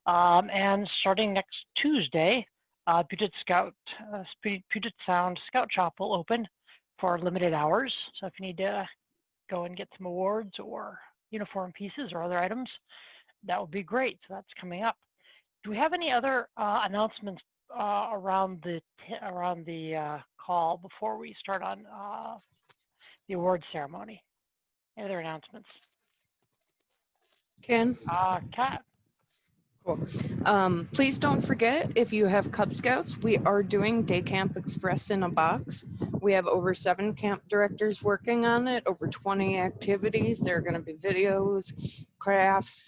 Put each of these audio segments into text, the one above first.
And starting next Tuesday, Puget Sound Scout Shop will open for limited hours. So if you need to go and get some awards or uniform pieces or other items, that would be great. So that's coming up. Do we have any other announcements around the call before we start on the awards ceremony? Any other announcements? Ken? Kat. Cool. Please don't forget, if you have Cub Scouts, we are doing Day Camp Express in a Box. We have over 7 camp directors working on it, over 20 activities. There are going to be videos, crafts,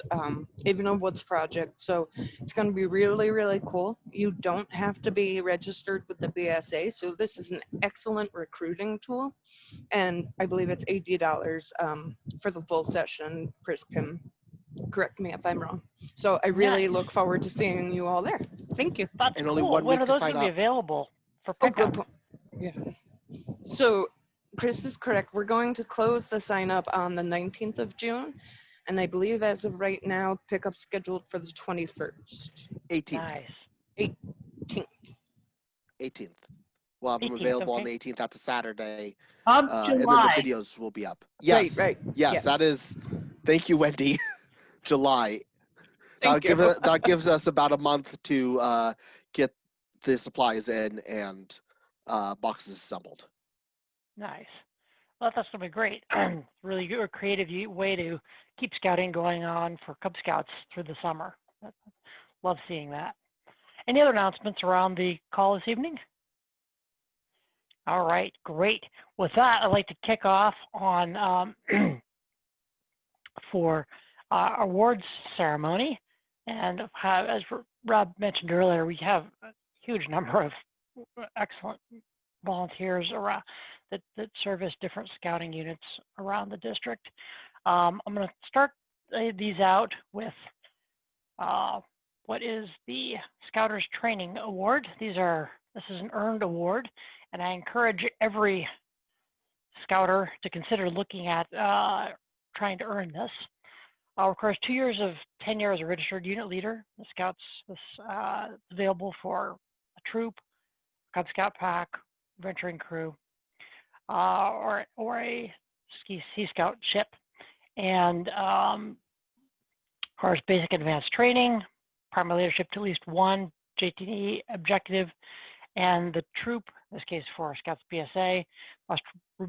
even a woods project. So it's going to be really, really cool. You don't have to be registered with the BSA, so this is an excellent recruiting tool. And I believe it's $80 for the full session. Chris can correct me if I'm wrong. So I really look forward to seeing you all there. Thank you. That's and cool. only 1 When week are to those sign going to be up. available for Oh, pickup? good point. Yeah. So Chris is correct. We're going to close the sign up on the 19th of June. And I believe as of right now, pickup scheduled for the 21st. 18th. Nice. 18th. Well, I'm 18th, available okay. on the 18th. That's a Saturday. Of And then July. the videos will be up. Yes. Right. Yes, that is. Thank you, Wendy. July. That gives us about a month to get the supplies in and boxes assembled. Nice. Well, that's going to be great. Really good, creative way to keep scouting going on for Cub Scouts through the summer. Love seeing that. Any other announcements around the call this evening? All right, great. With that, I'd like to kick off on for our awards ceremony. And as Rob mentioned earlier, we have a huge number of excellent volunteers around that service different scouting units around the district. I'm going to start these out with what is the Scouters Training Award. This is an earned award, and I encourage every Scouter to consider looking at trying to earn this. Requires 2 years of tenure as a registered unit leader. The Scouts is available for a troop, Cub Scout pack, venturing crew, or a Sea Scout ship, and requires basic advanced training, primary leadership to at least 1 JTE objective, and the troop, in this case for Scouts BSA, must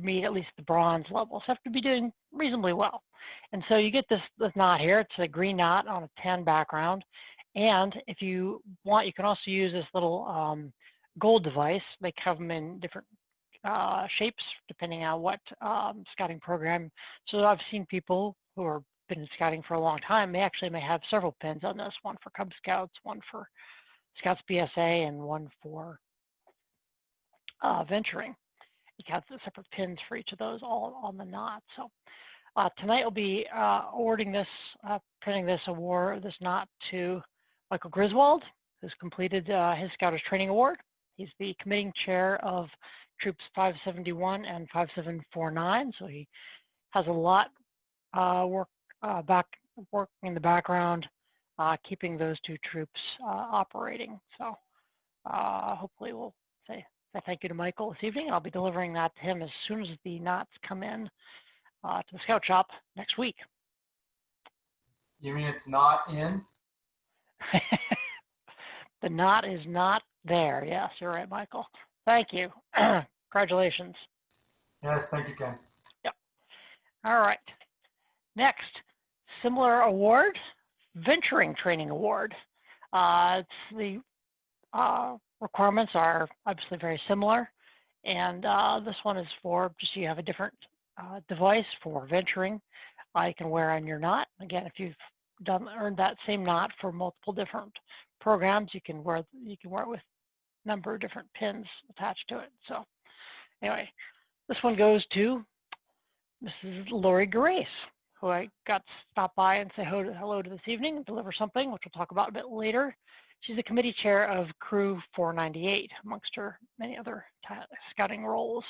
meet at least the bronze level. So have to be doing reasonably well. And so you get this knot here. It's a green knot on a tan background. And if you want, you can also use this little gold device. They come in different shapes depending on what scouting program. So I've seen people who have been in scouting for a long time. They actually may have several pins on this, one for Cub Scouts, one for Scouts BSA, and one for venturing. You have the separate pins for each of those all on the knot. So tonight we'll be awarding this, presenting this knot to Michael Griswold, who's completed his Scouters Training Award. He's the committing chair of Troops 571 and 5749, so he has a lot work in the background, keeping those 2 troops operating. So hopefully we'll say thank you to Michael this evening. I'll be delivering that to him as soon as the knots come in to the Scout Shop next week. You mean it's not in? The knot is not there. Yes, you're right, Michael. Thank you. Congratulations. Yes, thank you, Ken. Yep. All right. Next, similar award, Venturing Training Award. It's the requirements are obviously very similar, and this one is for just so you have a different device for venturing. You can wear on your knot. Again, if you've earned that same knot for multiple different programs, you can wear it with a number of different pins attached to it. So anyway, this one goes to Mrs. Lori Grace, who I got to stop by and say hello to this evening and deliver something, which we'll talk about a bit later. She's the committee chair of Crew 498, amongst her many other scouting roles.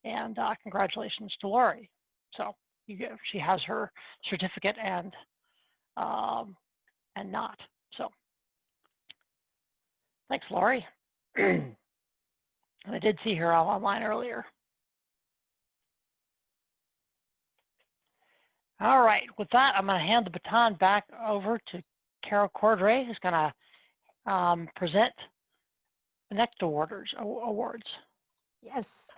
And congratulations to Lori. So she has her certificate and knot. So Thanks, Lori. I did see her online earlier. All right, with that, I'm going to hand the baton back over to Carol Cordray, who's going to present the next awards. Yes,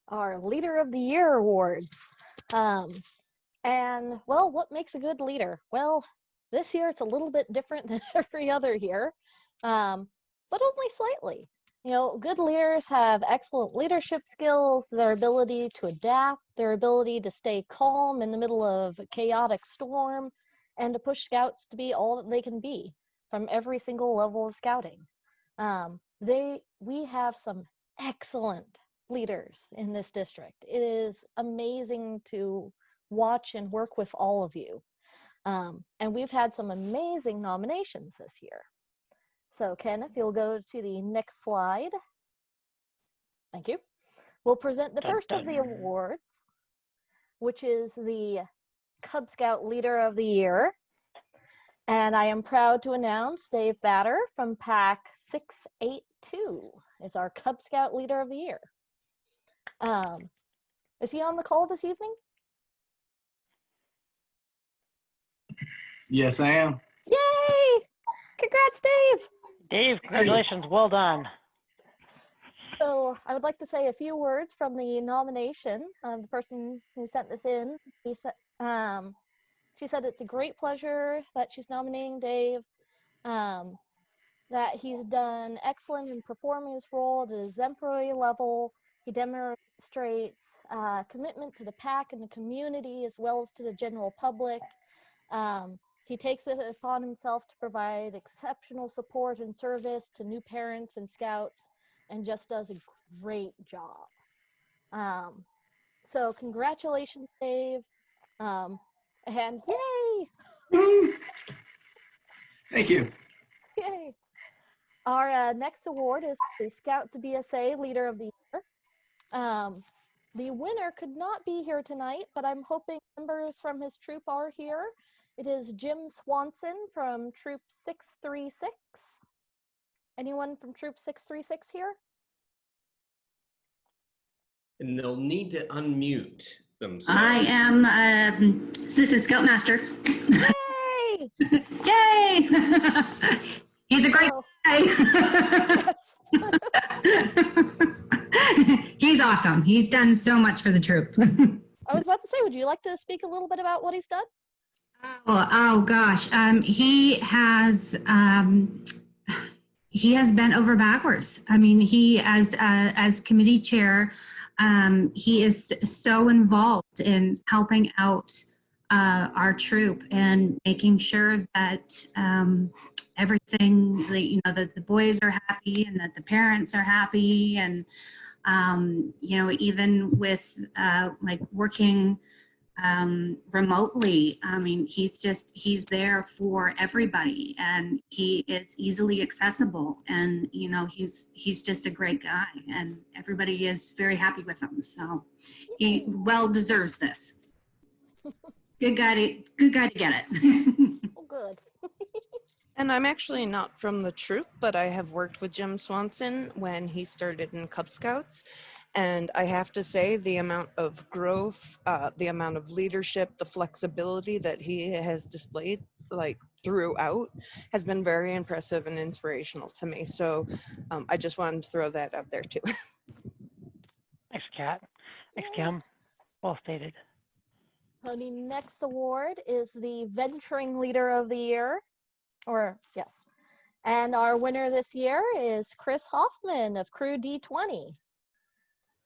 our Leader of the Year awards. And well, what makes a good leader? Well, this year it's a little bit different than every other year, but only slightly. You know, good leaders have excellent leadership skills, their ability to adapt, their ability to stay calm in the middle of a chaotic storm, and to push scouts to be all that they can be from every single level of scouting. We have some excellent leaders in this district. It is amazing to watch and work with all of you. And we've had some amazing nominations this year. So Ken, if you'll go to the next slide. Thank you. We'll present the first of the awards, which is the Cub Scout Leader of the Year. And I am proud to announce Dave Batter from Pack 682 is our Cub Scout Leader of the Year. Is he on the call this evening? Yes, I am. Yay! Congrats, Dave! Dave, congratulations, well done. So I would like to say a few words from the nomination of the person who sent this in. She said it's a great pleasure that she's nominating Dave, that he's done excellent in performing his role at an exemplary level. He demonstrates commitment to the pack and the community as well as to the general public. He takes it upon himself to provide exceptional support and service to new parents and scouts and just does a great job. So congratulations, Dave. And yay! Thank you. Yay! Our next award is the Scouts BSA Leader of the Year. The winner could not be here tonight, but I'm hoping members from his troop are here. It is Jim Swanson from Troop 636. Anyone from Troop 636 here? And they'll need to unmute themselves. I am Assistant Scoutmaster. Yay! Yay! He's a great guy. He's awesome. He's done so much for the troop. I was about to say, would you like to speak a little bit about what he's done? Oh gosh, he has bent over backwards. I mean, he as committee chair, he is so involved in helping out our troop and making sure that everything, that the boys are happy and that the parents are happy, and even with like working remotely. I mean, he's there for everybody, and he is easily accessible, and he's just a great guy, and everybody is very happy with him. So he well deserves this. Good guy to get it. Oh, good. And I'm actually not from the troop, but I have worked with Jim Swanson when he started in Cub Scouts. And I have to say the amount of growth, the amount of leadership, the flexibility that he has displayed throughout has been very impressive and inspirational to me. So I just wanted to throw that out there too. Thanks, Kat. Thanks, Kim. Well stated. The next award is the Venturing Leader of the Year. And our winner this year is Chris Hoffman of Crew D20.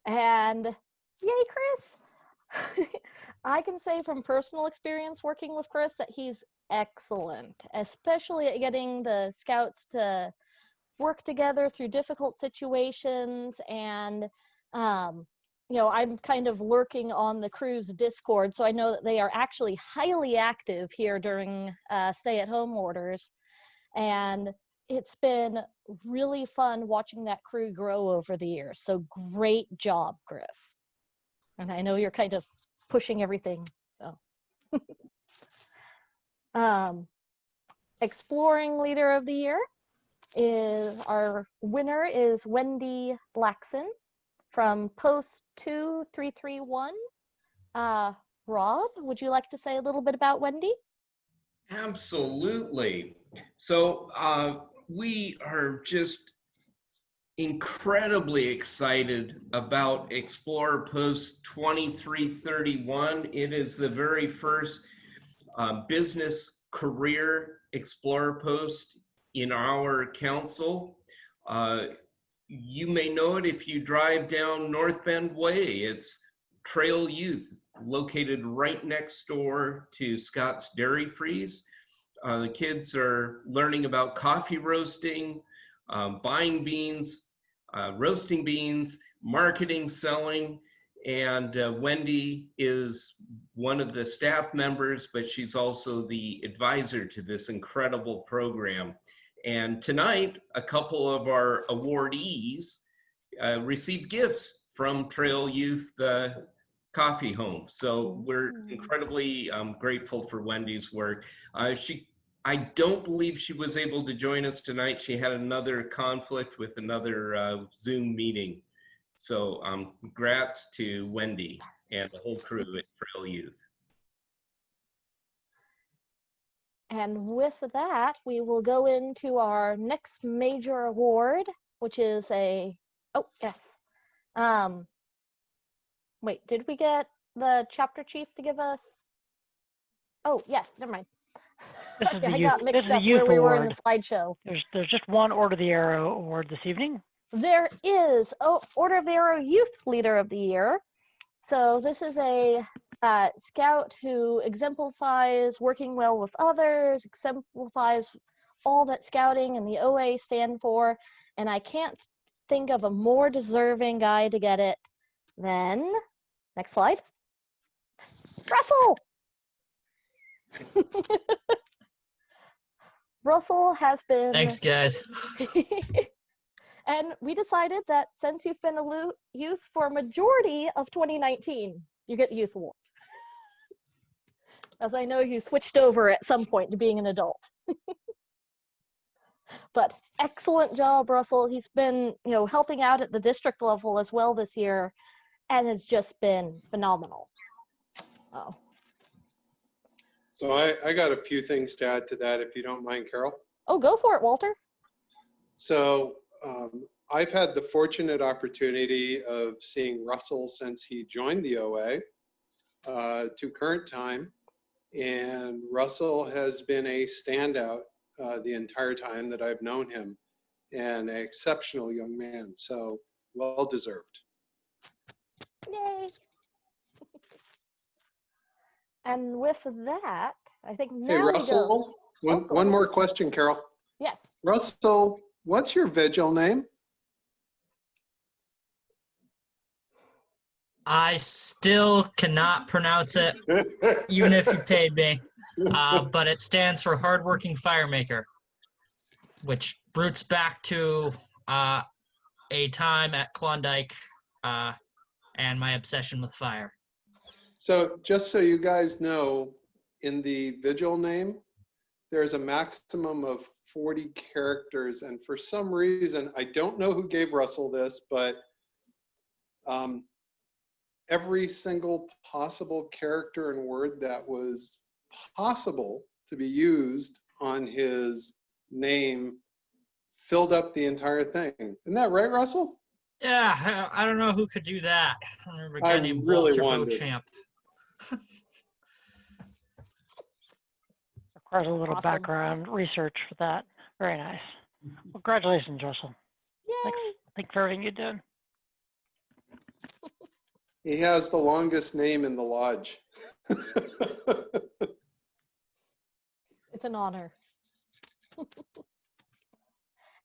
And yay, Chris! I can say from personal experience working with Chris that he's excellent, especially at getting the scouts to work together through difficult situations. And I'm kind of lurking on the crew's Discord, so I know that they are actually highly active here during stay-at-home orders. And it's been really fun watching that crew grow over the years. So great job, Chris. And I know you're kind of pushing everything. So, Exploring Leader of the Year. Our winner is Wendy Blackson from post 2331. Rob, would you like to say a little bit about Wendy? Absolutely. So we are just incredibly excited about Explorer Post 2331. It is the very first business career Explorer Post in our council. You may know it if you drive down North Bend Way. It's Trail Youth, located right next door to Scott's Dairy Freeze. The kids are learning about coffee roasting, buying beans, roasting beans, marketing, selling, and Wendy is one of the staff members, but she's also the advisor to this incredible program. And tonight, a couple of our awardees received gifts from Trail Youth Coffee Home. So we're incredibly grateful for Wendy's work. I don't believe she was able to join us tonight. She had another conflict with another Zoom meeting. So congrats to Wendy and the whole crew at Trail Youth. And with that, we will go into our next major award, which is oh, yes. Wait, did we get the chapter chief to give us? Oh, yes, never mind. I got mixed up where we were in the slideshow. There's just one Order of the Arrow award this evening. There is Order of the Arrow Youth Leader of the Year. So this is a scout who exemplifies working well with others, exemplifies all that scouting and the OA stand for, and I can't think of a more deserving guy to get it than, next slide, Russell! Russell has been... Thanks, guys. And we decided that since you've been a youth for a majority of 2019, you get the Youth Award. As I know you switched over at some point to being an adult. But excellent job, Russell. He's been, helping out at the district level as well this year and has just been phenomenal. Oh. So I got a few things to add to that, if you don't mind, Carol. Oh, go for it, Walter. So I've had the fortunate opportunity of seeing Russell since he joined the OA to current time. And Russell has been a standout the entire time that I've known him, and an exceptional young man. So well deserved. Yay. And with that, I think now Hey, Russell, one more question, Carol. Yes. Russell, what's your vigil name? I still cannot pronounce it, even if you paid me. But it stands for Hardworking Firemaker, which roots back to a time at Klondike and my obsession with fire. So just so you guys know, in the vigil name, there's a maximum of 40 characters. And for some reason, I don't know who gave Russell this, but every single possible character and word that was possible to be used on his name filled up the entire thing. Isn't that right, Russell? Yeah, I don't know who could do that. I remember a guy I named really Walter wanted. Beauchamp. Requires a little Awesome. background research for that. Very nice. Well, congratulations, Russell. Yay. Thanks for everything you're doing. He has the longest name in the lodge. It's an honor.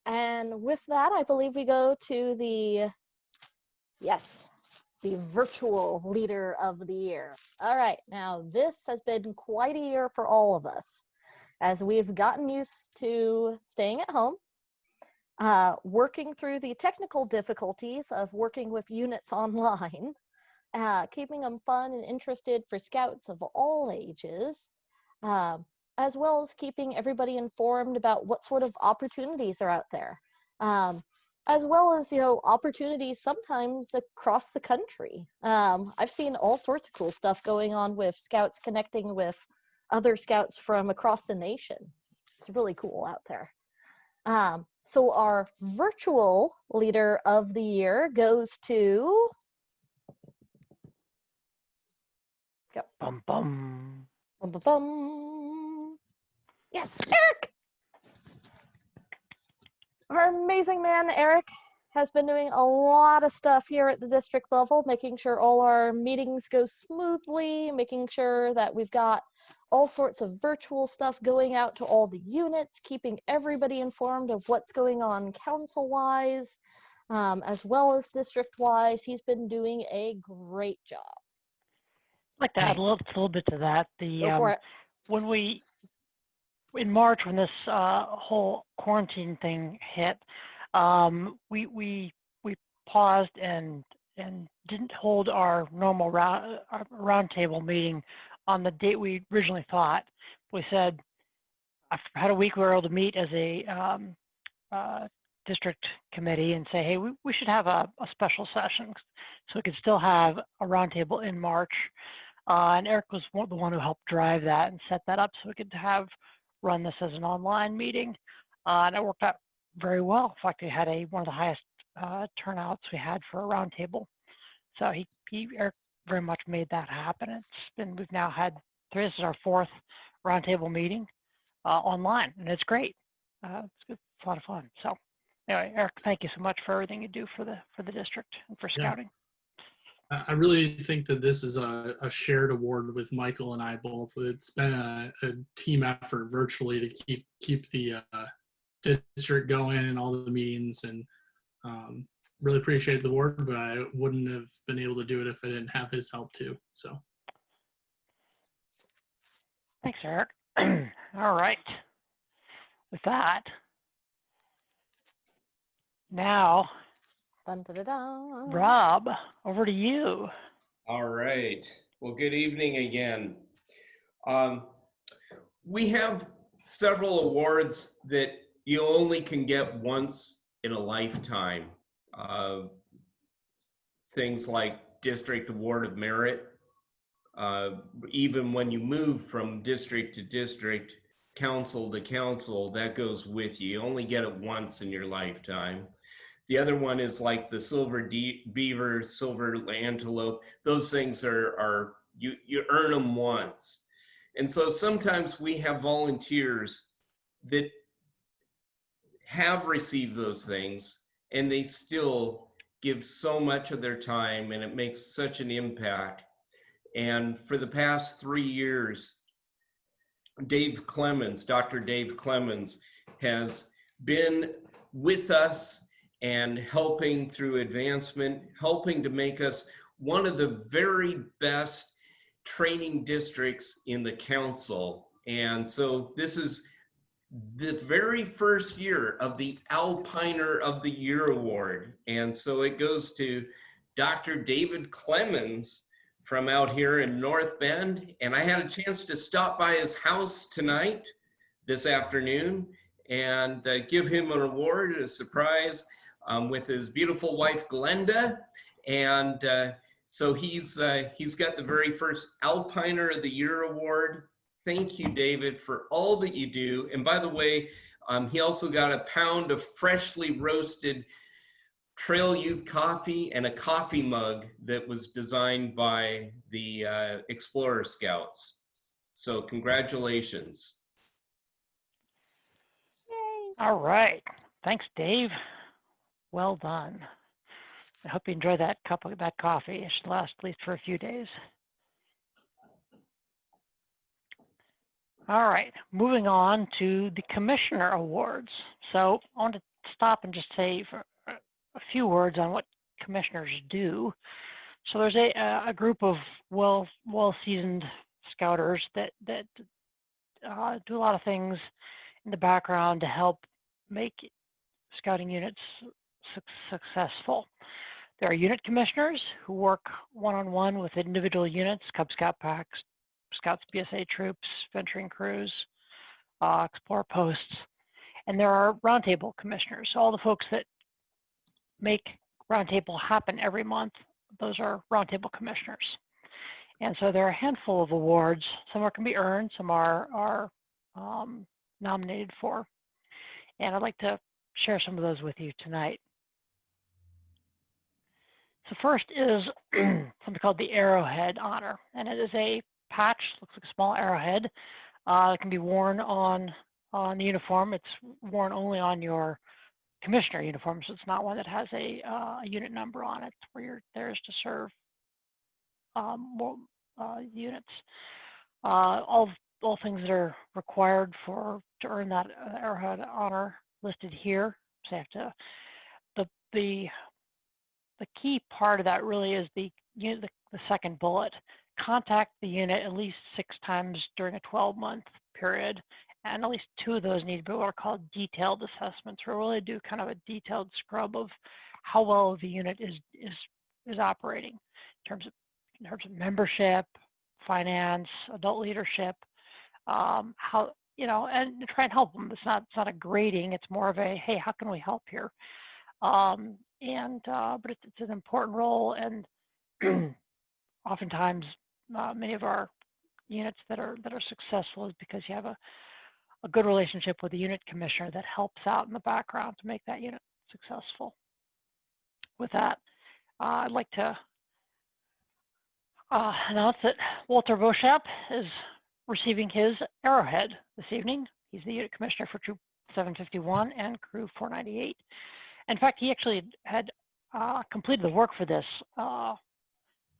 And with that, I believe we go to the virtual leader of the year. All right, now this has been quite a year for all of us, as we've gotten used to staying at home, working through the technical difficulties of working with units online, keeping them fun and interested for scouts of all ages, as well as keeping everybody informed about what sort of opportunities are out there, as well as, you know, opportunities sometimes across the country. I've seen all sorts of cool stuff going on with scouts connecting with other scouts from across the nation. It's really cool out there. So our virtual leader of the year goes to... Go. Bum, bum. Bum, bum, bum. Yes, Eric! Our amazing man, Eric, has been doing a lot of stuff here at the district level, making sure all our meetings go smoothly, making sure that we've got all sorts of virtual stuff going out to all the units, keeping everybody informed of what's going on council-wise, as well as district-wise. He's been doing a great job. I'd like to add a little bit to that. Go for it. When we, in March, when this whole quarantine thing hit, we paused and didn't hold our normal roundtable meeting on the date we originally thought. We said, after about a week, we were able to meet as a district committee and say, hey, we should have a special session so we could still have a roundtable in March. And Eric was the one who helped drive that and set that up so we could run this as an online meeting. And it worked out very well. In fact, we had one of the highest turnouts we had for a roundtable. So Eric very much made that happen. We've now had this is our 4th roundtable meeting online, and it's great. It's good. It's a lot of fun. So anyway, Eric, thank you so much for everything you do for the district and for scouting. Yeah. I really think that this is a shared award with Michael and I both. It's been a team effort virtually to keep the district going and all the meetings, and really appreciate the award, but I wouldn't have been able to do it if I didn't have his help too. So thanks, Eric. All right. With that, now, dun, dun, dun, dun. Rob, over to you. All right. Well, good evening again. We have several awards that you only can get once in a lifetime. Things like District Award of Merit. Even when you move from district to district, council to council, that goes with you. You only get it once in your lifetime. The other one is like the Silver Beaver, Silver Antelope. Those things are you earn them once. And so sometimes we have volunteers that have received those things and they still give so much of their time and it makes such an impact. And for the past 3 years, Dr. Dave Clemens has been with us and helping through advancement, helping to make us one of the very best training districts in the council. And so this is the very first year of the Alpiner of the Year Award. And so it goes to Dr. David Clemens from out here in North Bend. And I had a chance to stop by his house this afternoon, and give him an award, a surprise, with his beautiful wife, Glenda. And so he's got the very first Alpiner of the Year Award. Thank you, David, for all that you do. And by the way, he also got a pound of freshly roasted Trail Youth coffee and a coffee mug that was designed by the Explorer Scouts. So congratulations. Yay. All right. Thanks, Dave. Well done. I hope you enjoy that cup of that coffee. It should last at least for a few days. All right, moving on to the Commissioner Awards. So I want to stop and just say for a few words on what commissioners do. So there's a group of well-seasoned scouters that do a lot of things in the background to help make scouting units successful. There are unit commissioners who work one-on-one with individual units, Cub Scout packs, Scouts, BSA troops, venturing crews. Explorer posts. And there are Roundtable commissioners. So all the folks that make Roundtable happen every month, those are Roundtable commissioners. And so there are a handful of awards. Some can be earned, some are nominated for. And I'd like to share some of those with you tonight. So first is something called the Arrowhead Honor. And it is a patch, looks like a small arrowhead. It can be worn on the uniform. It's worn only on your commissioner uniform, so it's not one that has a unit number on it where you're there is to serve more units. All things that are required to earn that Arrowhead Honor listed here. So you have to the key part of that really is the second bullet. Contact the unit at least 6 times during a 12-month period, and at least 2 of those need to be what are called detailed assessments. We really do kind of a detailed scrub of how well the unit is operating in terms of membership, finance, adult leadership, how and try and help them. It's not a grading. It's more of a, hey, how can we help here? But it's an important role, and oftentimes many of our units that are successful is because you have a good relationship with the unit commissioner that helps out in the background to make that unit successful. With that, I'd like to announce that Walter Beauchamp is receiving his Arrowhead this evening. He's the unit commissioner for Troop 751 and Crew 498. In fact, he actually had completed the work for this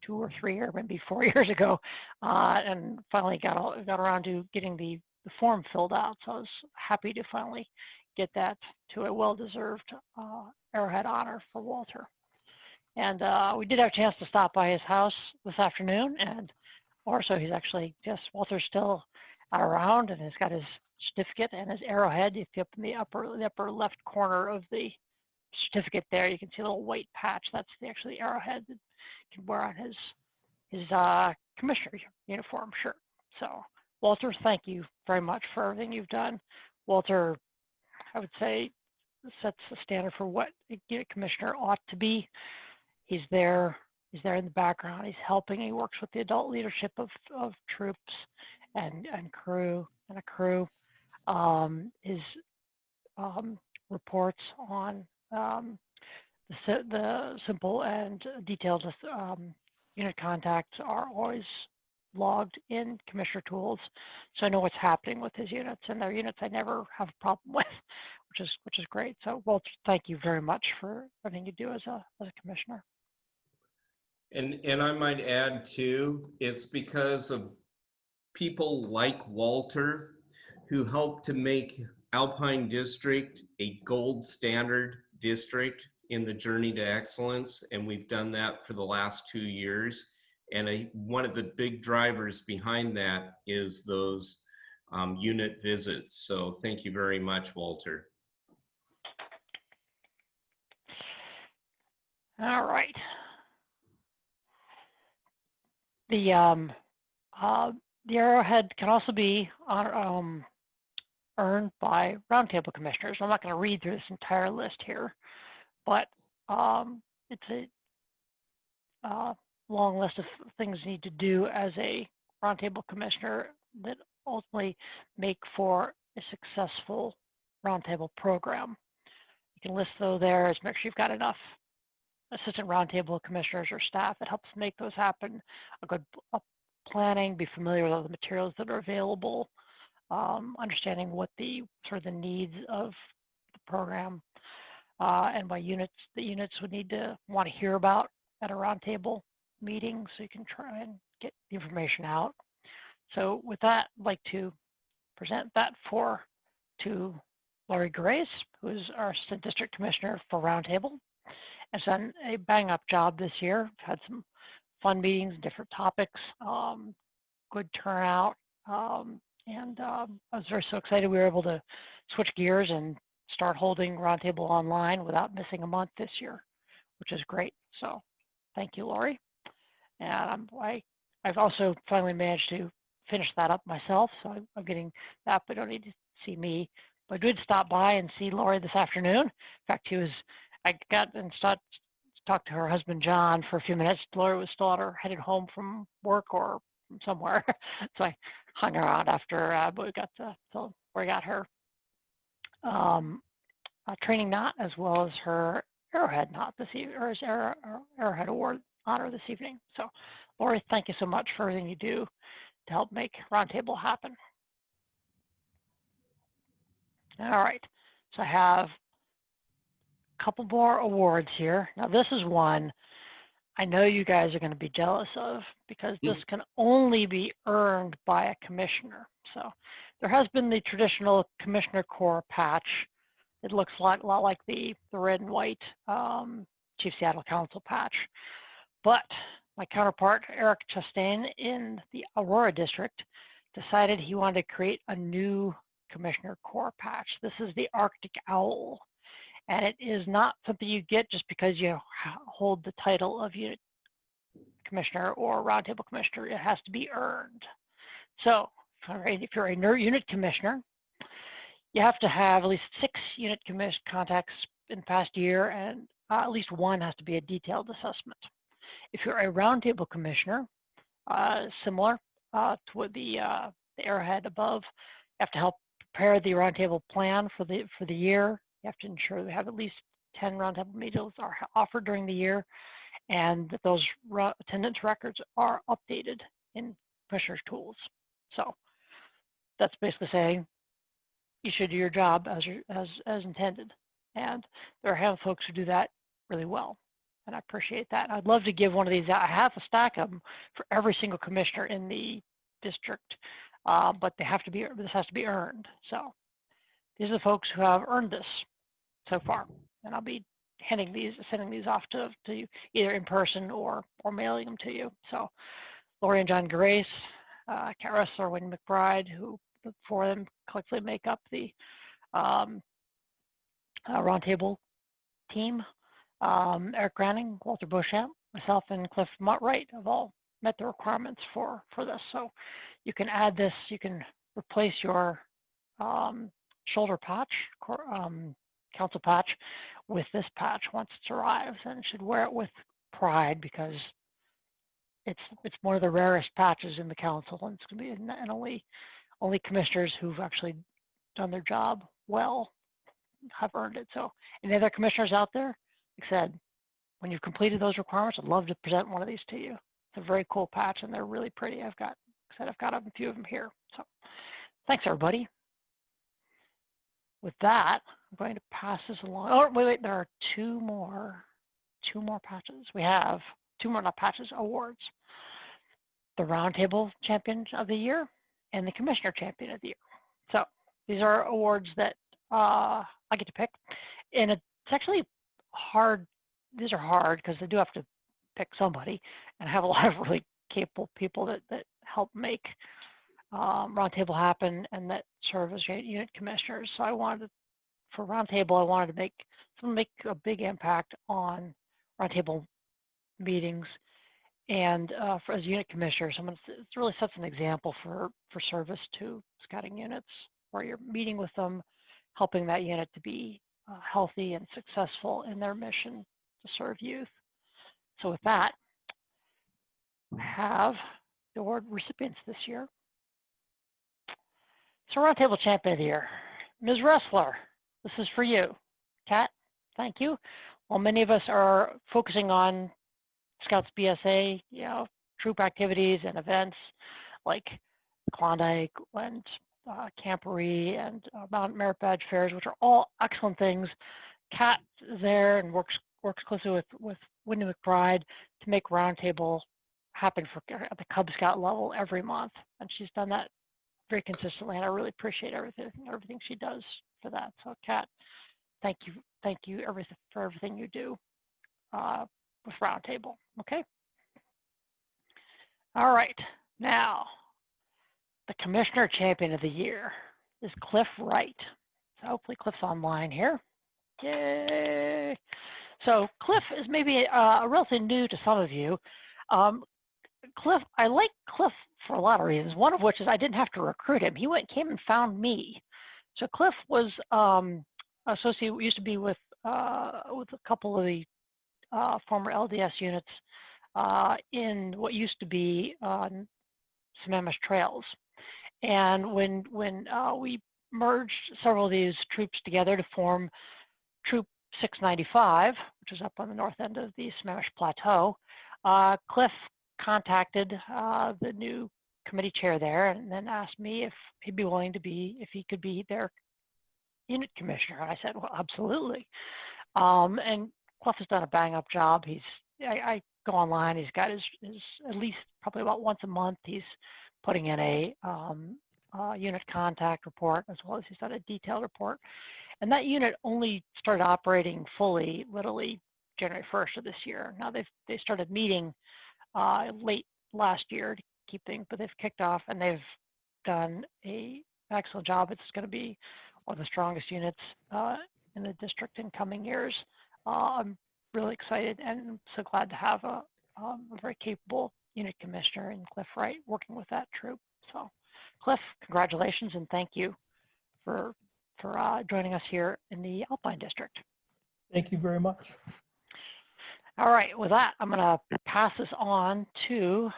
2 or 3 or maybe 4 years ago, and finally got around to getting the form filled out. So I was happy to finally get that to a well-deserved Arrowhead Honor for Walter. And we did have a chance to stop by his house this afternoon, and also Walter's still around, and he's got his certificate and his Arrowhead. If you up in the upper left corner of the certificate there, you can see a little white patch. That's actually the Arrowhead that he can wear on his commissioner uniform shirt. So Walter, thank you very much for everything you've done. Walter, I would say, sets the standard for what a unit commissioner ought to be. He's there in the background. He's helping. He works with the adult leadership of troops and crew and a crew. His reports on the simple and detailed unit contacts are always logged in Commissioner Tools, so I know what's happening with his units, and their units I never have a problem with, which is great. So Walter, thank you very much for everything you do as a commissioner. And I might add too, it's because of people like Walter who helped to make Alpine District a gold standard district in the journey to excellence, and we've done that for the last 2 years. And one of the big drivers behind that is those unit visits. So thank you very much, Walter. All right. The Arrowhead can also be earned by Roundtable commissioners. I'm not going to read through this entire list here, but it's a long list of things you need to do as a Roundtable commissioner that ultimately make for a successful Roundtable program. You can list those there as make sure you've got enough assistant Roundtable commissioners or staff that helps make those happen. A good planning, be familiar with all the materials that are available, understanding what the needs of the program and what the units would need to want to hear about at a Roundtable meeting, so you can try and get the information out. So with that, I'd like to present that to Laurie Grace, who is our Assistant District Commissioner for Roundtable. Has done a bang-up job this year. Had some fun meetings, different topics, good turnout, and I was so excited we were able to switch gears and start holding Roundtable online without missing a month this year, which is great. So thank you, Laurie. And I've also finally managed to finish that up myself, so I'm getting that, but I don't need to see me, but I did stop by and see Lori this afternoon. In fact, I got and talked to her husband John for a few minutes. Lori was still headed home from work or from somewhere, so I hung around after, but we got her training knot as well as her Arrowhead knot this evening, or his Arrowhead Award honor this evening. So, Lori, thank you so much for everything you do to help make Roundtable happen. All right, so I have a couple more awards here. Now, this is one I know you guys are going to be jealous of because this can only be earned by a commissioner. So there has been the traditional Commissioner Corps patch. It looks a lot like the red and white Chief Seattle Council patch. But my counterpart, Eric Chastain, in the Aurora District, decided he wanted to create a new Commissioner Corps patch. This is the Arctic Owl. And it is not something you get just because you hold the title of unit commissioner or roundtable commissioner. It has to be earned. So if you're a unit commissioner, you have to have at least 6 unit contacts in the past year, and at least 1 has to be a detailed assessment. If you're a roundtable commissioner, similar to what the arrowhead above, you have to help prepare the roundtable plan for the year. You have to ensure we have at least 10 roundtable meetings are offered during the year, and that those attendance records are updated in Commissioner's Tools. So that's basically saying you should do your job as intended. And there are a handful of folks who do that really well, and I appreciate that. I'd love to give one of these out. I have a stack of them for every single commissioner in the district, but this has to be earned. So these are the folks who have earned this so far, and I'll be sending these off to you either in person or mailing them to you. So Lori and John Grace, Kat Ressler, Wayne McBride, who the 4 of them collectively make up the roundtable team. Eric Granning, Walter Beauchamp, myself, and Cliff Wright have all met the requirements for this. So you can add this. You can replace your shoulder patch, council patch, with this patch once it arrives, and should wear it with pride because it's one of the rarest patches in the council, and it's going to be and only commissioners who've actually done their job well have earned it. So any other commissioners out there, like I said, when you've completed those requirements, I'd love to present one of these to you. It's a very cool patch, and they're really pretty. I've got a few of them here. So thanks, everybody. With that, I'm going to pass this along. Oh, wait, there are two more patches. We have 2 more, not patches, awards. The Roundtable Champion of the Year and the Commissioner Champion of the Year. So these are awards that I get to pick. And it's actually hard. These are hard because I do have to pick somebody, and I have a lot of really capable people that help make Roundtable happen and that serve as unit commissioners. So for Roundtable, I wanted to make a big impact on Roundtable meetings, and as unit commissioners, it really sets an example for service to scouting units, where you're meeting with them, helping that unit to be healthy and successful in their mission to serve youth. So with that, I have the award recipients this year. So Roundtable Champion of the Year, Ms. Ressler, this is for you. Kat, thank you. While many of us are focusing on Scouts BSA, troop activities and events like Klondike and Camporee and Mountain Merit Badge fairs, which are all excellent things, Kat is there and works closely with Wendy McBride to make Roundtable happen at the Cub Scout level every month, and she's done that very consistently, and I really appreciate everything she does for that. So, Kat, thank you for everything you do with Roundtable. Okay. All right. Now, the Commissioner Champion of the Year is Cliff Wright. So hopefully Cliff's online here. Yay! So Cliff is maybe relatively new to some of you. Cliff, I like Cliff for a lot of reasons, one of which is I didn't have to recruit him. He came and found me. So Cliff was associated, used to be with a couple of the former LDS units in what used to be Sammamish Trails. And when we merged several of these troops together to form Troop 695, which is up on the north end of the Sammamish Plateau, Cliff contacted the new committee chair there and then asked me if he'd be willing to if he could be their unit commissioner. And I said, well, absolutely. And Cliff has done a bang up job. I go online, he's got his at least probably about once a month, he's putting in a unit contact report, as well as he's done a detailed report. And that unit only started operating fully, literally January 1st of this year. Now they started meeting late last year to keep things, but they've kicked off and they've done an excellent job. It's going to be one of the strongest units in the district in coming years. I'm really excited and so glad to have a very capable unit commissioner in Cliff Wright working with that troop. So Cliff, congratulations and thank you for joining us here in the Alpine district. Thank you very much. All right, with that, I'm going to pass this on to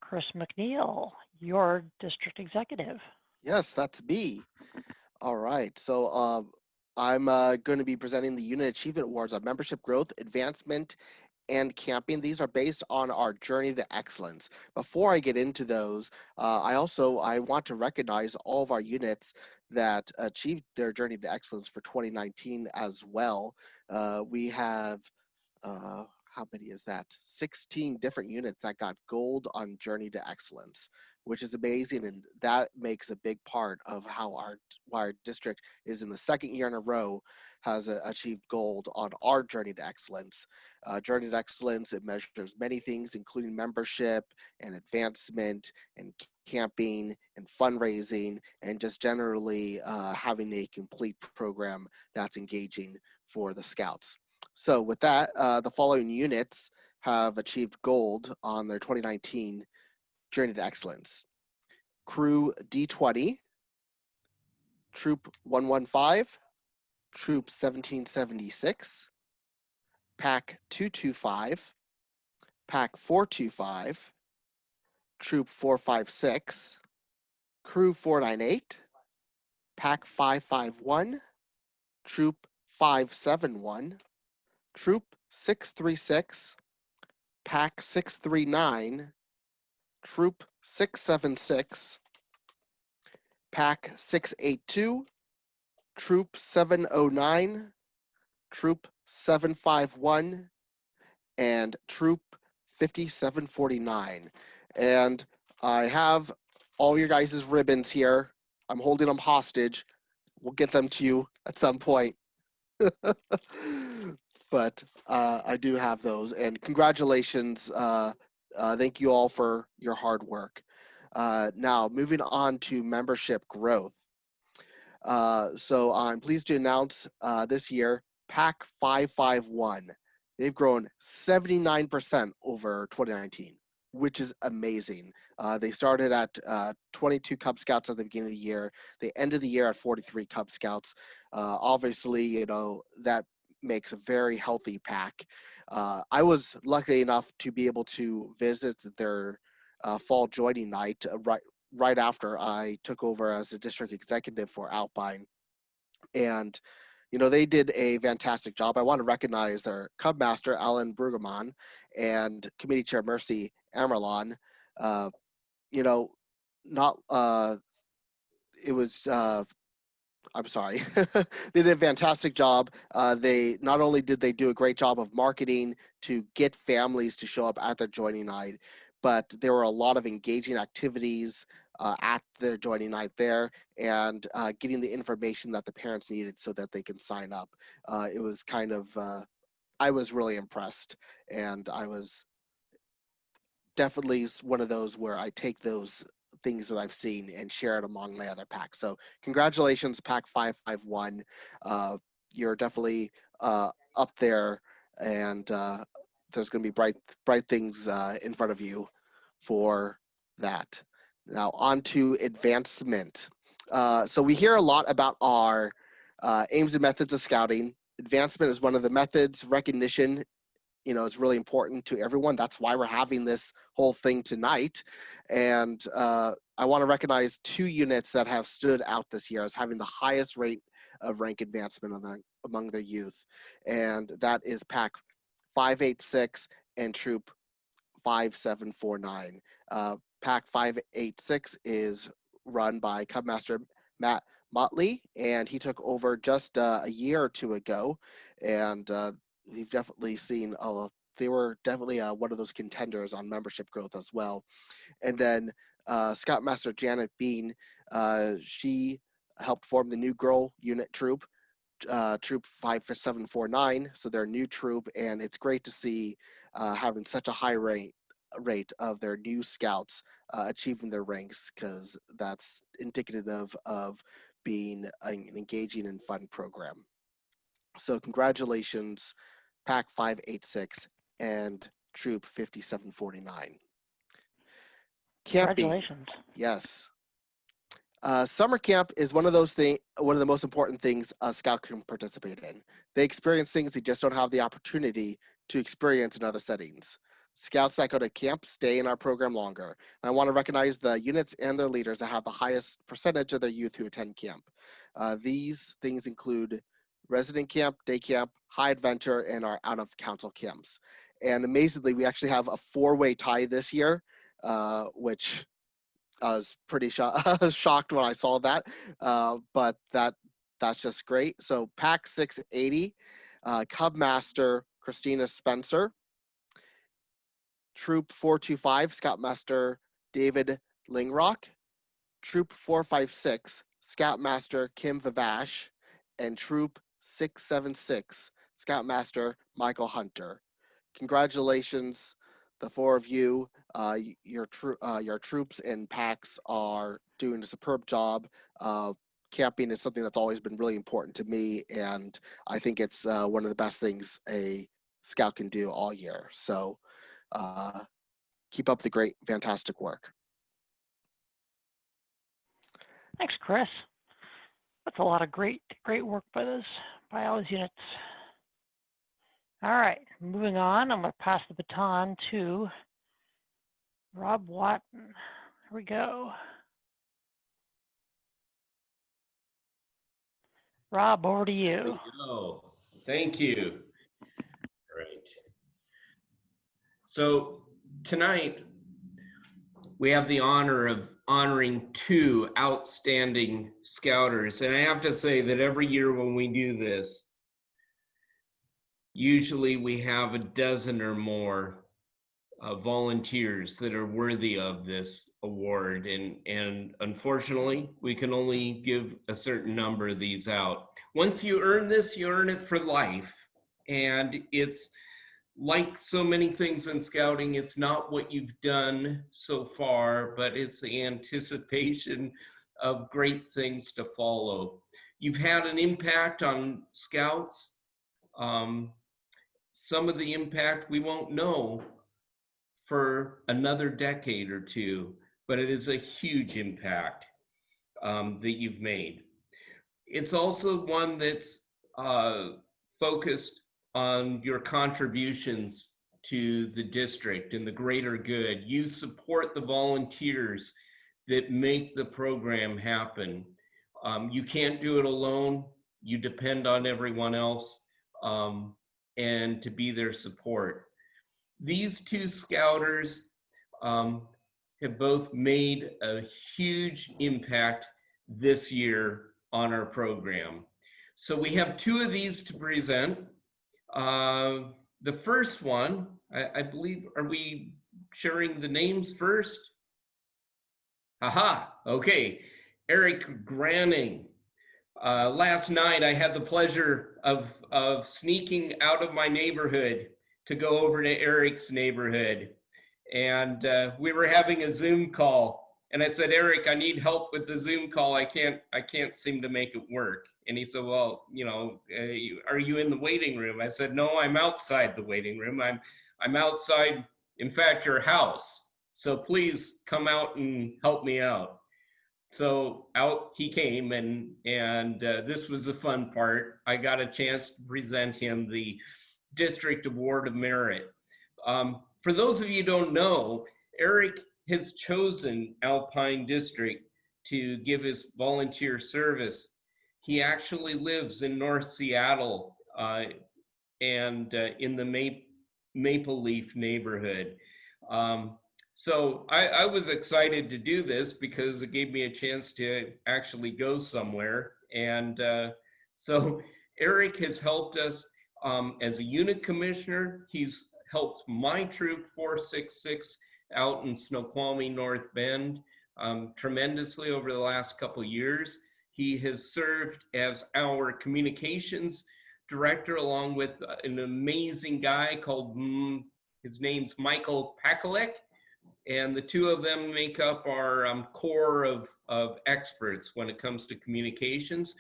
Chris McNeil, your district executive. Yes, that's me. All right, so I'm going to be presenting the Unit Achievement Awards on Membership Growth, Advancement, and Camping. These are based on our journey to excellence. Before I get into those, I want to recognize all of our units that achieved their journey to excellence for 2019 as well. We have, how many is that? 16 different units that got gold on Journey to Excellence, which is amazing, and that makes a big part of how our district is in the second year in a row has achieved gold on our Journey to Excellence. Journey to Excellence, it measures many things, including membership and advancement and camping and fundraising and just generally having a complete program that's engaging for the Scouts. So with that, the following units have achieved gold on their 2019 Journey to Excellence. Crew D20, Troop 115, Troop 1776, Pack 225, Pack 425, Troop 456, Crew 498, Pack 551, Troop 571, Troop 636, Pack 639, Troop 676, Pack 682, Troop 709, Troop 751, and Troop 5749. And I have all your guys' ribbons here. I'm holding them hostage. We'll get them to you at some point. But I do have those. And congratulations. Thank you all for your hard work. Now, moving on to membership growth. So I'm pleased to announce this year, Pack 551. They've grown 79% over 2019, which is amazing. They started at 22 Cub Scouts at the beginning of the year. They ended the year at 43 Cub Scouts. Obviously, you know, that makes a very healthy pack. I was lucky enough to be able to visit their fall joining night right after I took over as a district executive for Alpine. And, you know, they did a fantastic job. I want to recognize their Cub Master, Alan Brueggemann, and Committee Chair Mercy Amerlon. You know, I'm sorry. They did a fantastic job. They not only did they do a great job of marketing to get families to show up at their joining night, but there were a lot of engaging activities at their joining night there and getting the information that the parents needed so that they can sign up. It was kind of, I was really impressed, and I was definitely one of those where I take those things that I've seen and share it among my other packs. So congratulations, Pack 551. You're definitely up there, and there's going to be bright things in front of you for that. Now on to advancement. So we hear a lot about our aims and methods of scouting. Advancement is one of the methods. Recognition, is really important to everyone. That's why we're having this whole thing tonight. And I want to recognize 2 units that have stood out this year as having the highest rate of rank advancement among their youth. And that is Pack 586 and Troop 5749. Pack 586 is run by Cub Master Matt Motley, and he took over just a year or 2 ago. And we've definitely seen they were definitely one of those contenders on membership growth as well. And then Scoutmaster Janet Bean, she helped form the new girl unit troop, Troop 5749. So they're a new troop, and it's great to see having such a high rate of their new scouts achieving their ranks, because that's indicative of being an engaging and fun program. So congratulations, Pack 586 and Troop 5749. Camping. Congratulations. Yes. Summer camp is one of the most important things a scout can participate in. They experience things they just don't have the opportunity to experience in other settings. Scouts that go to camp stay in our program longer. And I want to recognize the units and their leaders that have the highest percentage of their youth who attend camp. These things include resident camp, day camp, high adventure, and our out of council camps. And amazingly, we actually have a 4-way tie this year, which I was pretty shocked when I saw that, but that's just great. So Pack 680, Cub Master Christina Spencer, Troop 425, Scoutmaster David Lingrock, Troop 456, Scoutmaster Kim Vavash, and Troop 676, Scoutmaster Michael Hunter. Congratulations, the 4 of you. Your troops and packs are doing a superb job. Camping is something that's always been really important to me, and I think it's one of the best things a scout can do all year. So keep up the great, fantastic work. Thanks, Chris. That's a lot of great work by all those units. All right, moving on. I'm going to pass the baton to Rob Watton. Here we go. Rob, over to you. Thank you. Great. So tonight, we have the honor of honoring 2 outstanding scouters. And I have to say that every year when we do this, usually we have a dozen or more volunteers that are worthy of this award. And unfortunately, we can only give a certain number of these out. Once you earn this, you earn it for life. And it's like so many things in scouting, it's not what you've done so far, but it's the anticipation of great things to follow. You've had an impact on scouts. Some of the impact we won't know for another decade or 2, but it is a huge impact that you've made. It's also one that's focused on your contributions to the district and the greater good. You support the volunteers that make the program happen. You can't do it alone. You depend on everyone else and to be their support. These 2 scouters have both made a huge impact this year on our program. So we have 2 of these to present. The first one, I believe, are we sharing the names first? Aha, okay. Eric Granning. Last night I had the pleasure of sneaking out of my neighborhood to go over to Eric's neighborhood. And we were having a Zoom call. And I said, Eric, I need help with the Zoom call. I can't seem to make it work. And he said, well, are you in the waiting room? I said, no, I'm outside the waiting room. I'm outside, in fact, your house. So please come out and help me out. So out he came, and this was the fun part. I got a chance to present him the District Award of Merit. For those of you who don't know, Eric has chosen Alpine District to give his volunteer service. He actually lives in North Seattle and in the Maple Leaf neighborhood. So I was excited to do this because it gave me a chance to actually go somewhere. And so Eric has helped us as a unit commissioner. He's helped my troop 466 out in Snoqualmie, North Bend tremendously over the last couple of years. He has served as our communications director along with an amazing guy called, his name's Michael Pakalek. And the two of them make up our core of experts when it comes to communications.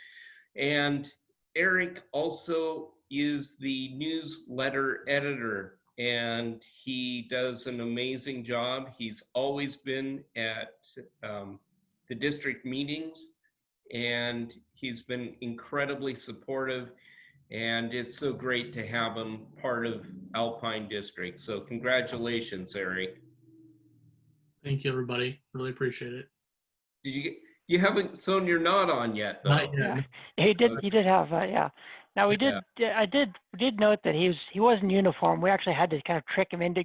And Eric also is the newsletter editor, and he does an amazing job. He's always been at the district meetings, and he's been incredibly supportive. And it's so great to have him part of Alpine District. So congratulations, Eric. Thank you, everybody. Really appreciate it. Did you haven't sewn your knot on yet, though? Not yet. Yeah, he did have, yeah. Now we did note that he was in uniform. We actually had to kind of trick him into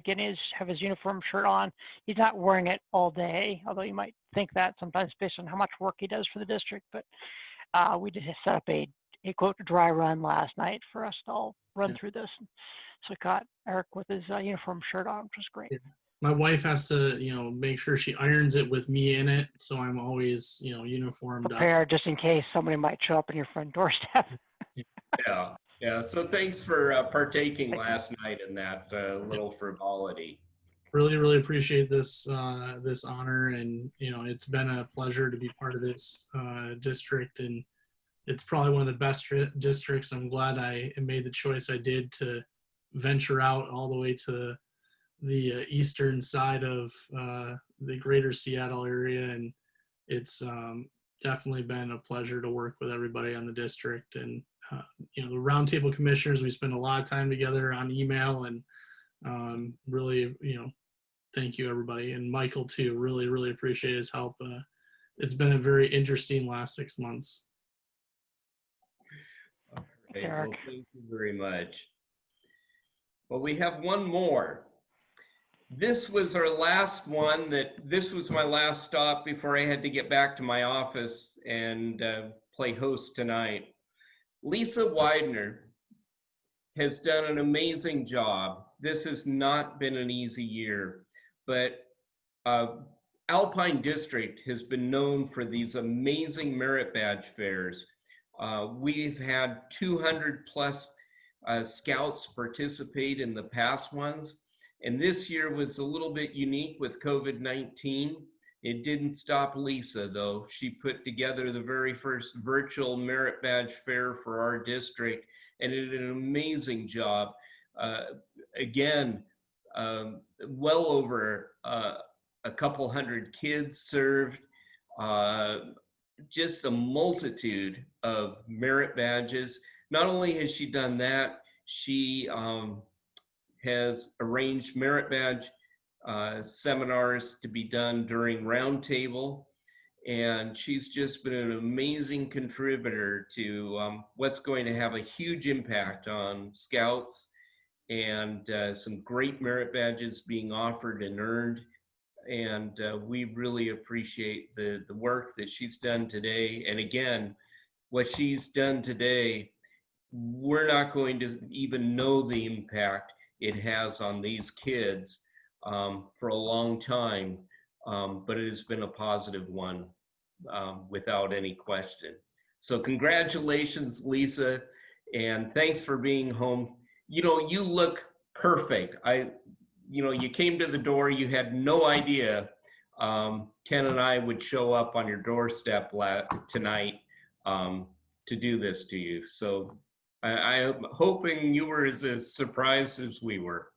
have his uniform shirt on. He's not wearing it all day, although you might think that sometimes based on how much work he does for the district. But we did set up a quote dry run last night for us to all run through this. So we caught Eric with his uniform shirt on, which was great. Yeah. My wife has to, make sure she irons it with me in it, so I'm always, uniformed prepared just in case somebody might show up on your front doorstep. Yeah. So thanks for partaking last night in that little frivolity. Really, really appreciate this this honor, and it's been a pleasure to be part of this district, and it's probably one of the best districts. I'm glad I made the choice I did to venture out all the way to the eastern side of the greater Seattle area, and it's definitely been a pleasure to work with everybody on the district. And the Roundtable commissioners, we spend a lot of time together on email, and really thank you, everybody. And Michael too, really, really appreciate his help. It's been a very interesting last 6 months. Okay, well, thank you very much. Well, we have one more. This was our last one. This was my last stop before I had to get back to my office and play host tonight. Lisa Widener has done an amazing job. This has not been an easy year, but Alpine District has been known for these amazing merit badge fairs. We've had 200 plus scouts participate in the past ones. And this year was a little bit unique with COVID-19. It didn't stop Lisa, though. She put together the very first virtual merit badge fair for our district, and it did an amazing job. Again, well over a couple hundred kids served, just a multitude of merit badges. Not only has she done that, she has arranged merit badge seminars to be done during Roundtable. And she's just been an amazing contributor to what's going to have a huge impact on Scouts, and some great merit badges being offered and earned. And we really appreciate the work that she's done today. And again, what she's done today, we're not going to even know the impact it has on these kids for a long time, but it has been a positive one without any question. So congratulations, Lisa, and thanks for being home. You look perfect. You came to the door, you had no idea Ken and I would show up on your doorstep tonight to do this to you. So I'm hoping you were as surprised as we were.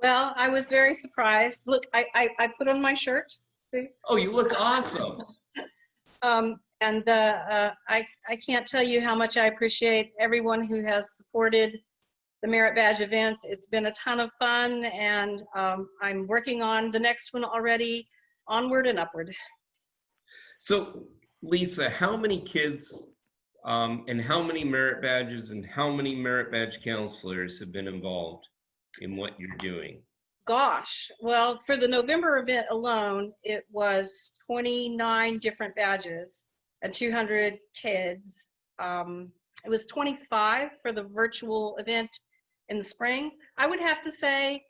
Well, I was very surprised. Look, I put on my shirt. Oh, you look awesome. I can't tell you how much I appreciate everyone who has supported the Merit Badge events. It's been a ton of fun, and I'm working on the next one already. Onward and upward. So, Lisa, how many kids and how many merit badges and how many merit badge counselors have been involved in what you're doing? Gosh, well, for the November event alone, it was 29 different badges and 200 kids. It was 25 for the virtual event in the spring. I would have to say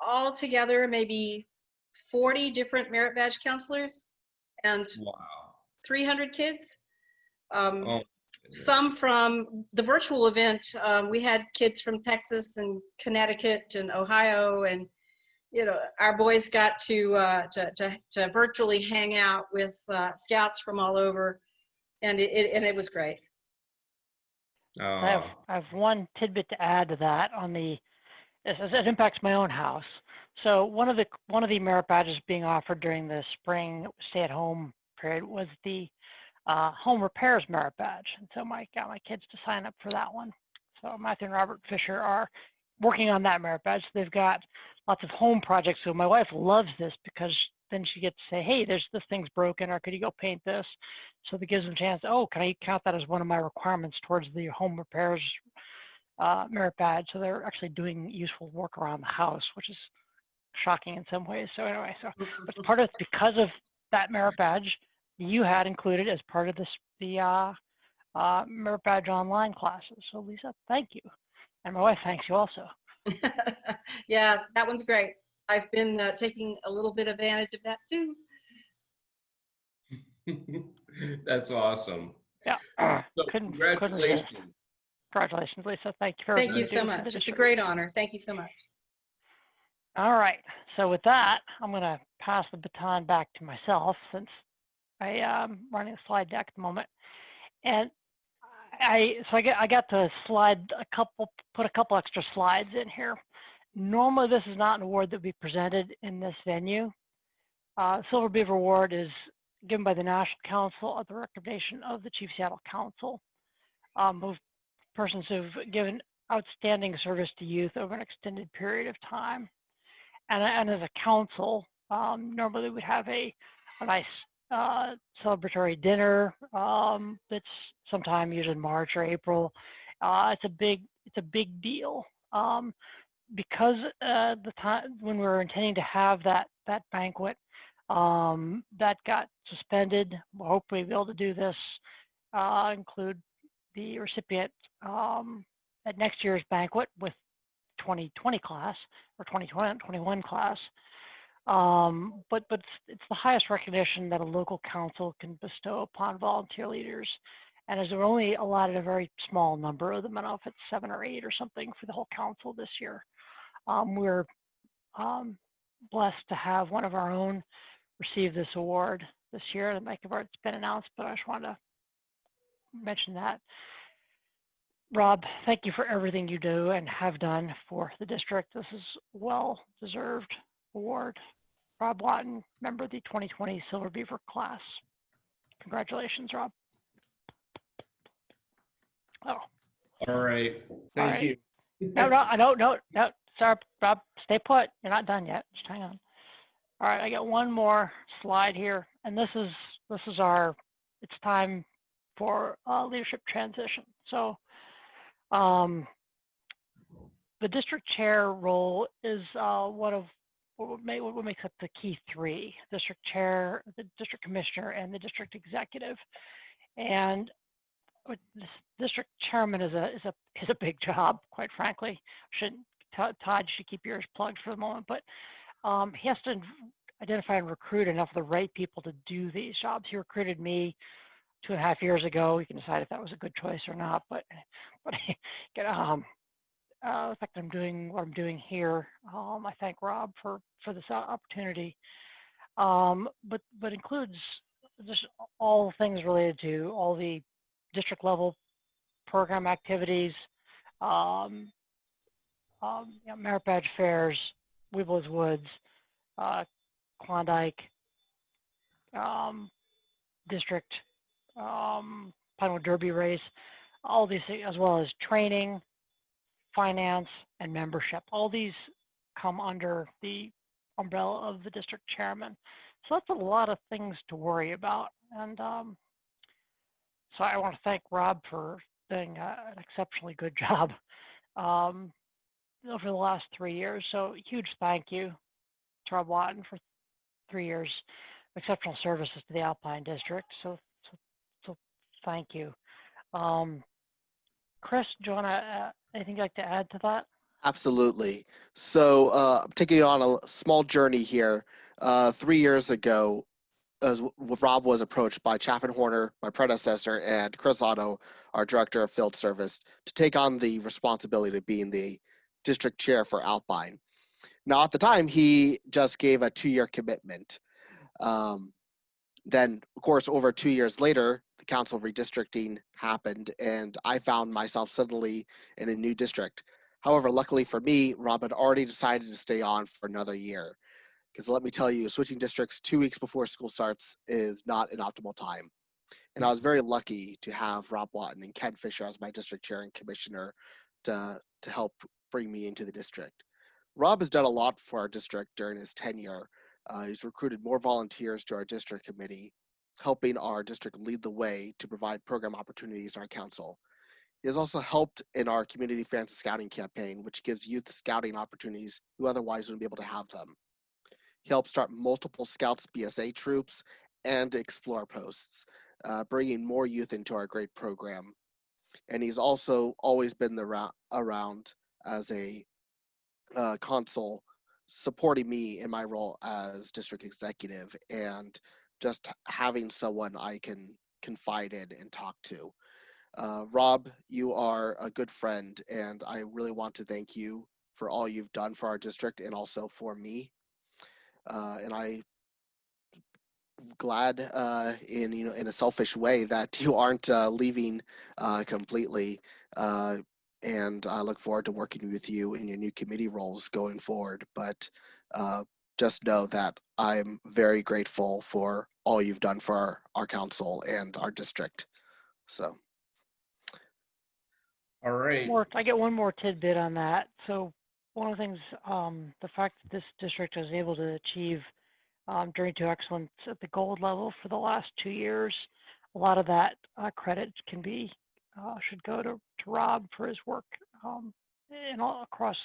altogether maybe 40 different merit badge counselors and Wow. 300 kids. Oh, Some from the virtual event, we had kids from Texas and Connecticut and Ohio, and our boys got to virtually hang out with scouts from all over, and it was great. I have one tidbit to add to that it impacts my own house. So one of the merit badges being offered during the spring stay-at-home period was the home repairs merit badge, and so I got my kids to sign up for that one. So Matthew and Robert Fisher are working on that merit badge. So they've got lots of home projects. So my wife loves this because then she gets to say, hey, this thing's broken, or could you go paint this? So that gives them a chance, can I count that as one of my requirements towards the home repairs merit badge? So they're actually doing useful work around the house, which is shocking in some ways. So anyway, but part of it's because of that merit badge you had included as part of the merit badge online classes. So Lisa, thank you. And my wife thanks you also. Yeah, that one's great. I've been taking a little bit advantage of that too. That's awesome. Yeah. So congratulations. Congratulations, Lisa. Thank you for Thank you so much. It's a great honor. Thank you so much. All right. So with that, I'm going to pass the baton back to myself since I am running a slide deck at the moment. And I got to put a couple extra slides in here. Normally, this is not an award that would be presented in this venue. Silver Beaver Award is given by the National Council at the recommendation of the Chief Seattle Council. Of persons who've given outstanding service to youth over an extended period of time. And as a council, normally we'd have a nice celebratory dinner that's sometime usually in March or April. It's a big deal because the time when we were intending to have that banquet that got suspended. We'll hopefully be able to do this, include the recipient at next year's banquet with 2020 class or 2021 class. But it's the highest recognition that a local council can bestow upon volunteer leaders. And as we're only allotted a very small number of them, I don't know if it's 7 or 8 or something for the whole council this year, we're blessed to have one of our own receive this award this year. It might have already been announced, but I just wanted to mention that. Rob, thank you for everything you do and have done for the district. This is well-deserved award. Rob Watton, member of the 2020 Silver Beaver class. Congratulations, Rob. Oh. All right. Thank you. No. Sorry, Rob, stay put. You're not done yet. Just hang on. All right, I got one more slide here, and this is it's time for leadership transition. So the district chair role is what makes up the key 3: district chair, the district commissioner, and the district executive. And this district chairman is a big job, quite frankly. Todd should keep yours plugged for the moment, but he has to identify and recruit enough of the right people to do these jobs. He recruited me 2.5 years ago. You can decide if that was a good choice or not, but the fact that I'm doing what I'm doing here, I thank Rob for this opportunity. But includes just all things related to all the district level program activities, merit badge fairs, Weebles Woods, Klondike, district Pinewood Derby race, all these things, as well as training, finance, and membership. All these come under the umbrella of the district chairman. So that's a lot of things to worry about. And so I want to thank Rob for doing an exceptionally good job over the last 3 years. So huge thank you to Rob Watton for 3 years, exceptional services to the Alpine district. So thank you. Chris, do you want to, anything you'd like to add to that? Absolutely. So I'm taking you on a small journey here. 3 years ago, as Rob was approached by Chaffin Horner, my predecessor, and Chris Otto, our director of field service, to take on the responsibility of being the district chair for Alpine. Now, at the time, he just gave a 2-year commitment. Then, of course, over 2 years later, the council redistricting happened, and I found myself suddenly in a new district. However, luckily for me, Rob had already decided to stay on for another year. Because let me tell you, switching districts 2 weeks before school starts is not an optimal time. And I was very lucky to have Rob Watton and Ken Fisher as my district chair and commissioner to help bring me into the district. Rob has done a lot for our district during his tenure. He's recruited more volunteers to our district committee, helping our district lead the way to provide program opportunities in our council. He has also helped in our community fans scouting campaign, which gives youth scouting opportunities who otherwise wouldn't be able to have them. He helped start multiple Scouts BSA troops and Explore posts, bringing more youth into our great program. And he's also always been around as a consul, supporting me in my role as district executive and just having someone I can confide in and talk to. Rob, you are a good friend, and I really want to thank you for all you've done for our district and also for me. And I'm glad in a selfish way that you aren't leaving completely. And I look forward to working with you in your new committee roles going forward. But just know that I'm very grateful for all you've done for our council and our district. So. All right. I get one more tidbit on that. So one of the things, the fact that this district was able to achieve during 2 excellence at the gold level for the last 2 years, a lot of that credit should go to Rob for his work and all across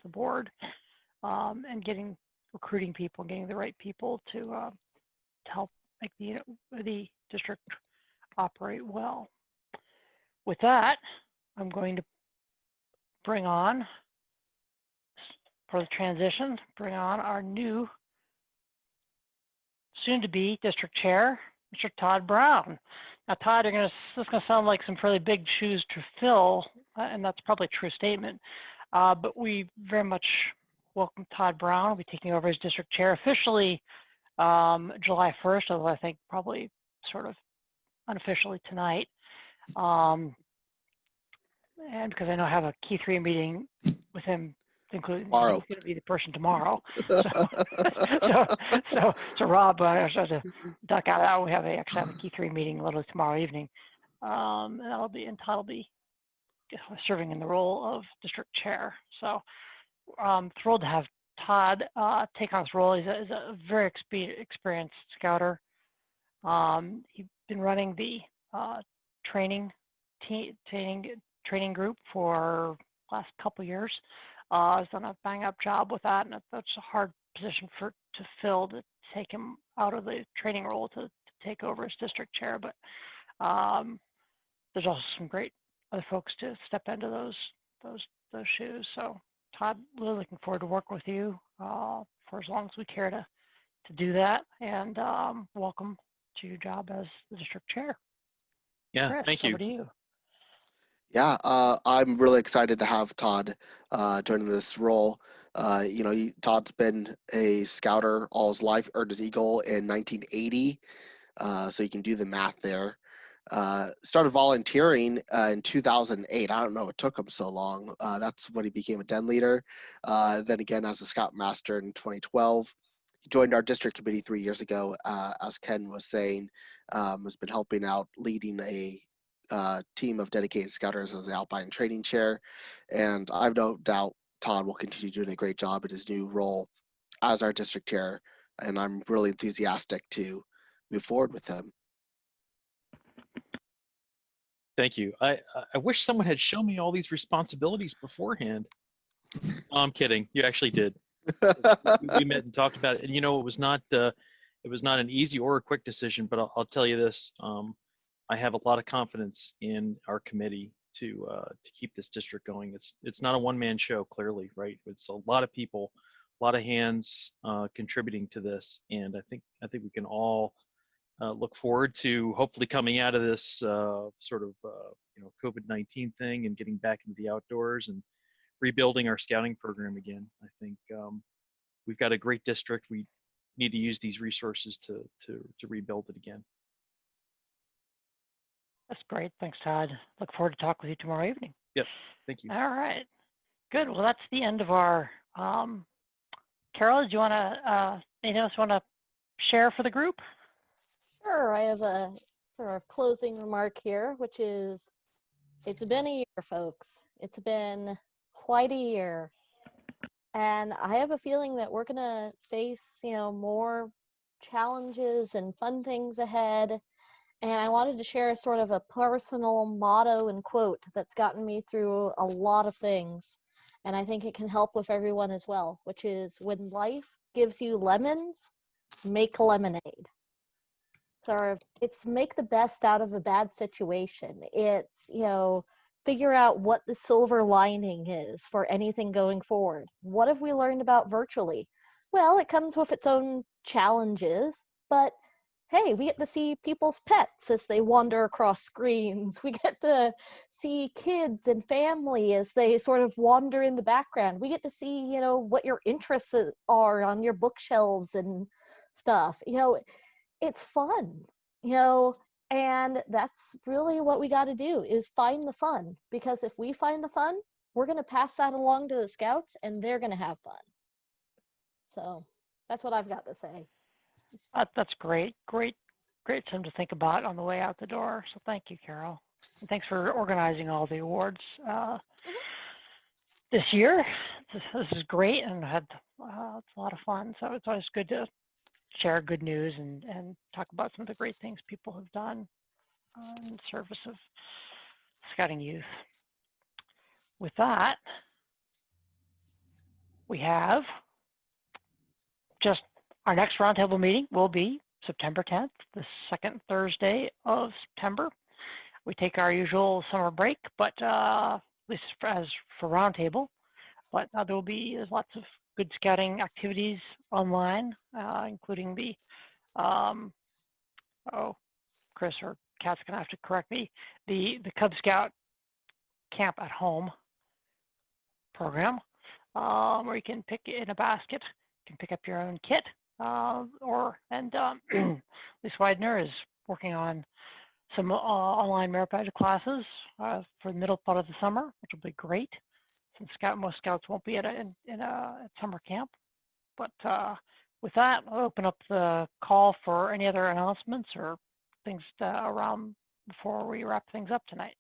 the board, and recruiting people, getting the right people to help make the district operate well. With that, I'm going to bring on, for the transition, our new soon-to-be district chair, Mr. Todd Brown. Now, Todd, this is going to sound like some fairly big shoes to fill, and that's probably a true statement, but we very much welcome Todd Brown. He'll be taking over as district chair officially July 1st, although I think probably sort of unofficially tonight. And because I know I have a key 3 meeting with him, including he's going to be the person tomorrow. So Rob, I have to duck out of that. We actually have a key 3 meeting literally tomorrow evening. And Todd will be serving in the role of district chair. So I'm thrilled to have Todd take on this role. He's a very experienced scouter. He's been running the training group for the last couple of years. He's done a bang-up job with that, and that's a hard position to fill, to take him out of the training role to take over as district chair. But there's also some great other folks to step into those shoes. So Todd, really looking forward to work with you for as long as we care to do that. And welcome to your job as the district chair. Yeah, Chris, thank you. Over to you. Yeah, I'm really excited to have Todd join this role. Todd's been a scouter all his life, earned his Eagle in 1980, so you can do the math there. Started volunteering in 2008. I don't know it took him so long. That's when he became a den leader. Then again as a scoutmaster in 2012. He joined our district committee 3 years ago, as Ken was saying, has been helping out leading a team of dedicated scouters as the Alpine training chair. And I've no doubt Todd will continue doing a great job in his new role as our district chair. And I'm really enthusiastic to move forward with him. Thank you. I wish someone had shown me all these responsibilities beforehand. No, I'm kidding. You actually did. We met and talked about it, and it was not an easy or a quick decision. But I'll tell you this: I have a lot of confidence in our committee to keep this district going. It's not a one-man show, clearly, right? It's a lot of people, a lot of hands contributing to this, and I think we can all look forward to hopefully coming out of this sort of COVID-19 thing and getting back into the outdoors and rebuilding our scouting program again. I think we've got a great district. We need to use these resources to rebuild it again. That's great. Thanks, Todd. Look forward to talking with you tomorrow evening. Yep. Thank you. All right. Good. Well, that's the end of our. Carol, do you want to? Anything else you want to share for the group? Sure. I have a sort of closing remark here, which is, it's been a year, folks. It's been quite a year, and I have a feeling that we're gonna face, more challenges and fun things ahead. And I wanted to share sort of a personal motto and quote that's gotten me through a lot of things. And I think it can help with everyone as well, which is, when life gives you lemons, make lemonade. Sort of, it's make the best out of a bad situation. It's, figure out what the silver lining is for anything going forward. What have we learned about virtually? Well, it comes with its own challenges, but hey, we get to see people's pets as they wander across screens. We get to see kids and family as they sort of wander in the background. We get to see, what your interests are on your bookshelves and stuff. It's fun, and that's really what we got to do, is find the fun. Because if we find the fun, we're going to pass that along to the scouts, and they're going to have fun. So that's what I've got to say. That's great. Great something to think about on the way out the door. So thank you, Carol. And thanks for organizing all the awards this year. This is great, and it's a lot of fun. So it's always good to share good news and talk about some of the great things people have done in service of scouting youth. With that, we have just our next roundtable meeting will be September 10th, the second Thursday of September. We take our usual summer break, but at least as for roundtable, but there's lots of good scouting activities online, including the, Chris or Kat's gonna have to correct me, the Cub Scout Camp at Home program, where you can pick in a basket, you can pick up your own kit, Lisa Widener is working on some online merit badge classes for the middle part of the summer, which will be great, since most scouts won't be at summer camp. But with that, I'll open up the call for any other announcements or things around before we wrap things up tonight.